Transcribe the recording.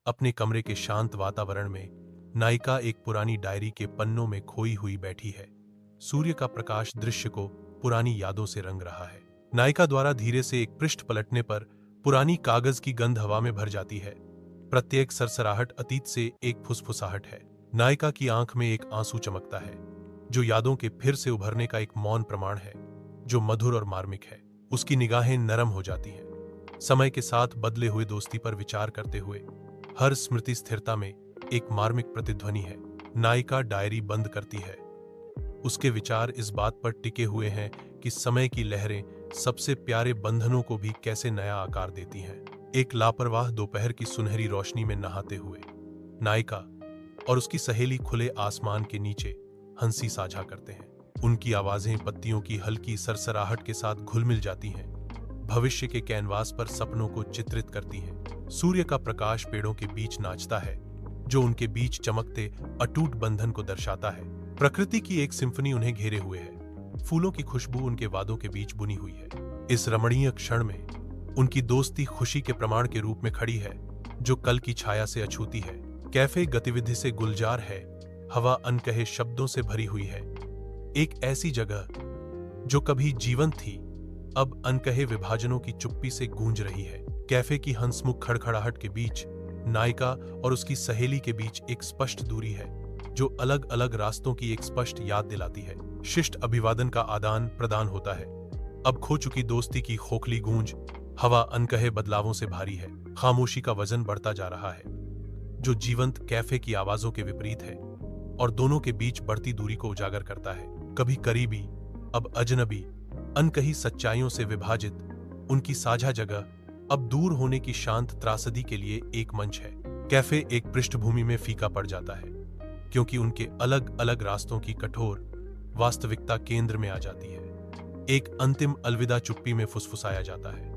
अपने कमरे के शांत वातावरण में नायिका एक पुरानी डायरी के पन्नों में खोई हुई बैठी है। सूर्य का प्रकाश दृश्य को पुरानी यादों से रंग रहा है। नायिका द्वारा धीरे से एक पृष्ठ पलटने पर पुरानी कागज की गंध हवा में भर जाती है। प्रत्येक सरसराहट अतीत से एक फुसफुसाहट है। नायिका की आंख में एक आंसू चमकता है, जो यादों के फिर से उभरने का एक मौन प्रमाण है, जो मधुर और मार्मिक है। उसकी निगाहें नरम हो जाती हैं, समय के साथ बदले हुए दोस्ती पर विचार करते हुए। हर स्मृति स्थिरता में एक मार्मिक प्रतिध्वनि है। नायिका डायरी बंद करती है। उसके विचार इस बात पर टिके हुए हैं कि समय की लहरें सबसे प्यारे बंधनों को भी कैसे नया आकार देती हैं। एक लापरवाह दोपहर की सुनहरी रोशनी में नहाते हुए नायिका और उसकी सहेली खुले आसमान के नीचे हंसी साझा करते हैं। उनकी आवाजें पत्तियों की हल्की सरसराहट के साथ घुल मिल जाती हैं, भविष्य के कैनवास पर सपनों को चित्रित करती हैं। सूर्य का प्रकाश पेड़ों के बीच नाचता है, जो उनके बीच चमकते अटूट बंधन को दर्शाता है। प्रकृति की एक सिम्फनी उन्हें घेरे हुए है। फूलों की खुशबू उनके वादों के बीच बुनी हुई है। इस रमणीय क्षण में उनकी दोस्ती खुशी के प्रमाण के रूप में खड़ी है, जो कल की छाया से अछूती है। कैफे गतिविधि से गुलजार है, हवा अनकहे शब्दों से भरी हुई है। एक ऐसी जगह जो कभी जीवंत थी, अब अनकहे विभाजनों की चुप्पी से गूंज रही है। कैफे की हंसमुख खड़खड़ाहट के बीच नायिका और उसकी सहेली के बीच एक स्पष्ट दूरी है, जो अलग अलग रास्तों की एक स्पष्ट याद दिलाती है। शिष्ट अभिवादन का आदान प्रदान होता है। अब खो चुकी दोस्ती की खोखली गूंज हवा अनकहे बदलावों से भारी है। खामोशी का वजन बढ़ता जा रहा है, जो जीवंत कैफे की आवाजों के विपरीत है और दोनों के बीच बढ़ती दूरी को उजागर करता है। कभी करीबी, अब अजनबी, अनकही सच्चाइयों से विभाजित उनकी साझा जगह अब दूर होने की शांत त्रासदी के लिए एक मंच है। कैफे एक पृष्ठभूमि में फीका पड़ जाता है, क्योंकि उनके अलग अलग रास्तों की कठोर वास्तविकता केंद्र में आ जाती है। एक अंतिम अलविदा चुप्पी में फुसफुसाया जाता है।